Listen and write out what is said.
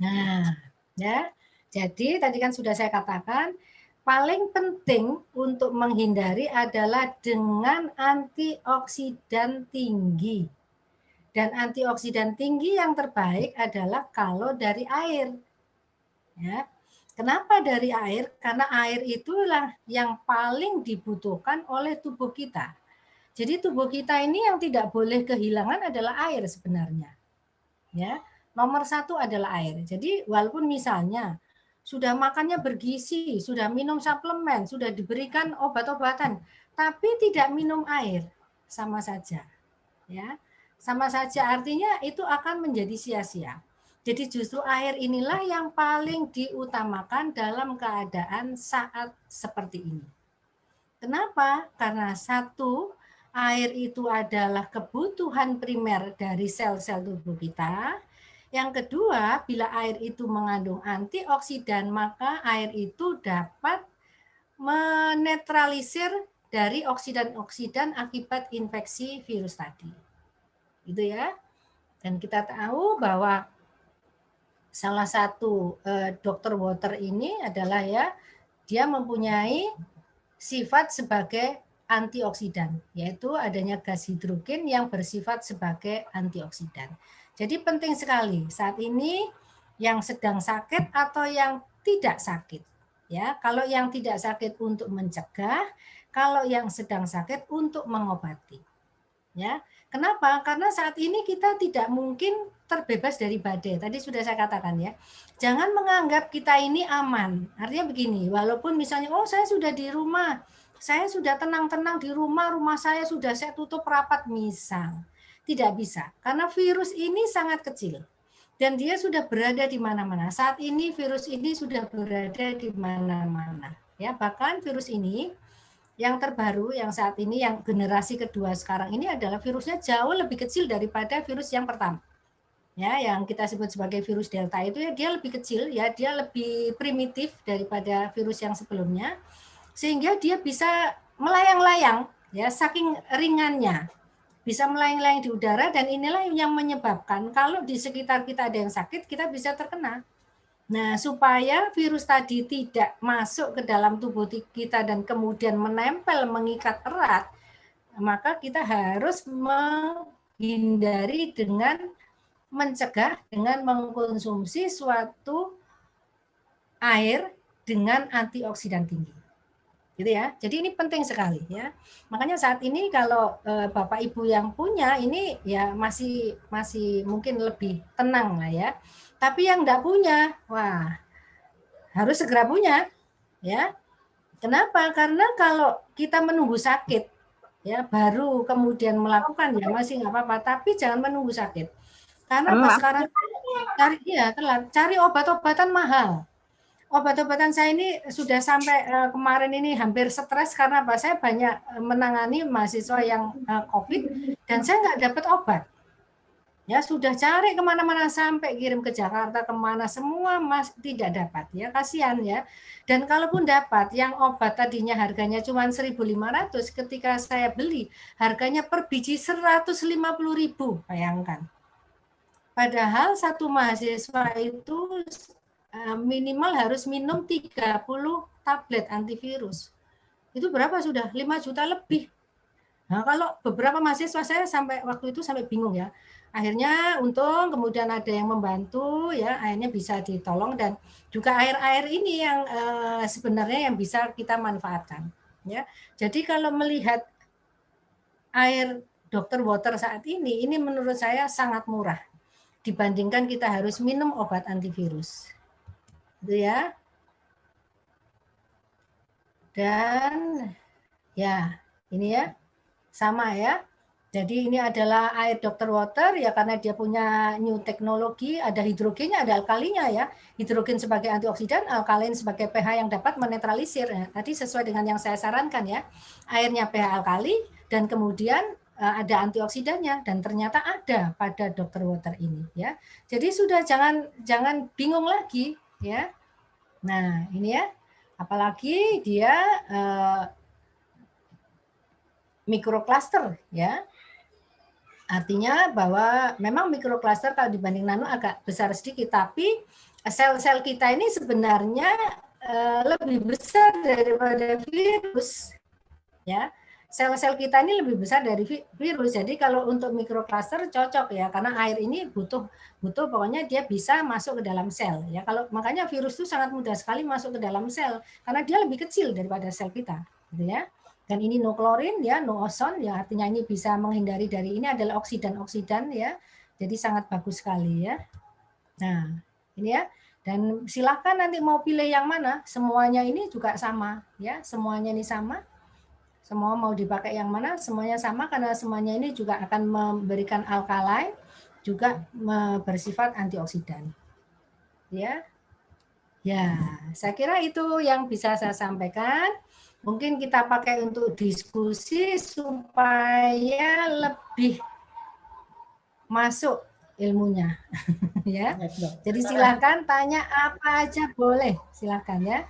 Nah, ya. Jadi tadi kan sudah saya katakan paling penting untuk menghindari adalah dengan antioksidan tinggi. Dan antioksidan tinggi yang terbaik adalah kalau dari air. Ya. Kenapa dari air? Karena air itulah yang paling dibutuhkan oleh tubuh kita. Jadi tubuh kita ini yang tidak boleh kehilangan adalah air sebenarnya. Ya, nomor satu adalah air. Jadi walaupun misalnya sudah makannya bergizi, sudah minum suplemen, sudah diberikan obat-obatan, tapi tidak minum air, sama saja. Ya, sama saja artinya itu akan menjadi sia-sia. Jadi justru air inilah yang paling diutamakan dalam keadaan saat seperti ini. Kenapa? Karena satu, air itu adalah kebutuhan primer dari sel-sel tubuh kita. Yang kedua, bila air itu mengandung antioksidan, maka air itu dapat menetralisir dari oksidan-oksidan akibat infeksi virus tadi. Gitu ya. Dan kita tahu bahwa salah satu dokter water ini adalah ya dia mempunyai sifat sebagai antioksidan, yaitu adanya gas hidrogen yang bersifat sebagai antioksidan. Jadi penting sekali saat ini yang sedang sakit atau yang tidak sakit. Ya, kalau yang tidak sakit untuk mencegah, kalau yang sedang sakit untuk mengobati. Ya, kenapa? Karena saat ini kita tidak mungkin terbebas dari badai. Tadi sudah saya katakan ya. Jangan menganggap kita ini aman. Artinya begini, walaupun misalnya oh saya sudah di rumah, saya sudah tenang-tenang di rumah, rumah saya sudah saya tutup rapat misal. Tidak bisa, karena virus ini sangat kecil. Dan dia sudah berada di mana-mana. Saat ini virus ini sudah berada di mana-mana. Ya, bahkan virus ini yang terbaru yang saat ini yang generasi kedua sekarang ini adalah virusnya jauh lebih kecil daripada virus yang pertama. Ya, yang kita sebut sebagai virus delta itu ya dia lebih kecil ya, dia lebih primitif daripada virus yang sebelumnya sehingga dia bisa melayang-layang ya saking ringannya. Bisa melayang-layang di udara dan inilah yang menyebabkan kalau di sekitar kita ada yang sakit kita bisa terkena. Nah, supaya virus tadi tidak masuk ke dalam tubuh kita dan kemudian menempel, mengikat erat, maka kita harus menghindari dengan mencegah dengan mengkonsumsi suatu air dengan antioksidan tinggi. Gitu ya. Jadi ini penting sekali ya. Makanya saat ini kalau Bapak Ibu yang punya ini ya masih mungkin lebih tenang lah ya. Tapi yang enggak punya, wah harus segera punya ya. Kenapa? Karena kalau kita menunggu sakit ya baru kemudian melakukan ya masih nggak apa-apa, tapi jangan menunggu sakit. Karena apa sekarang cari obat-obatan mahal. Obat-obatan saya ini sudah sampai kemarin ini hampir stres karena apa? Saya banyak menangani mahasiswa yang COVID dan saya nggak dapat obat. Ya sudah cari kemana-mana sampai kirim ke Jakarta kemana semua mas tidak dapat ya kasihan ya. Dan kalaupun dapat yang obat tadinya harganya cuma 1.500 ketika saya beli harganya per biji 150.000 bayangkan. Padahal satu mahasiswa itu minimal harus minum 30 tablet antivirus. Itu berapa sudah? 5 juta lebih. Nah, kalau beberapa mahasiswa saya sampai waktu itu sampai bingung ya. Akhirnya untung kemudian ada yang membantu ya, akhirnya bisa ditolong dan juga air-air ini yang sebenarnya yang bisa kita manfaatkan ya. Jadi kalau melihat air dokter water saat ini menurut saya sangat murah dibandingkan kita harus minum obat antivirus. Gitu ya. Dan ya, ini ya. Sama ya. Jadi ini adalah air dokter water ya karena dia punya new teknologi, ada hidrogennya, ada alkalinya ya. Hidrogen sebagai antioksidan, alkalin sebagai pH yang dapat menetralisir. Nah, tadi sesuai dengan yang saya sarankan ya. Airnya pH alkali dan kemudian ada antioksidannya dan ternyata ada pada dokter water ini ya. Jadi sudah jangan bingung lagi ya. Nah, ini ya. Apalagi dia mikrokluster ya. Artinya bahwa memang mikrokluster kalau dibanding nano agak besar sedikit, tapi sel-sel kita ini sebenarnya lebih besar daripada virus, ya. Sel-sel kita ini lebih besar dari virus. Jadi kalau untuk mikrokluster cocok ya, karena air ini butuh pokoknya dia bisa masuk ke dalam sel ya. Kalau makanya virus itu sangat mudah sekali masuk ke dalam sel karena dia lebih kecil daripada sel kita, gitu ya. Dan ini no klorin ya, no ozon ya, artinya ini bisa menghindari dari ini adalah oksidan-oksidan ya. Jadi sangat bagus sekali ya. Nah, ini ya. Dan silakan nanti mau pilih yang mana, semuanya ini juga sama ya, semuanya ini sama. Semua mau dipakai yang mana, semuanya sama karena semuanya ini juga akan memberikan alkaline, juga bersifat antioksidan. Ya. Ya, saya kira itu yang bisa saya sampaikan. Mungkin kita pakai untuk diskusi supaya lebih masuk ilmunya. Ya. Jadi silakan tanya apa aja boleh, silakan ya.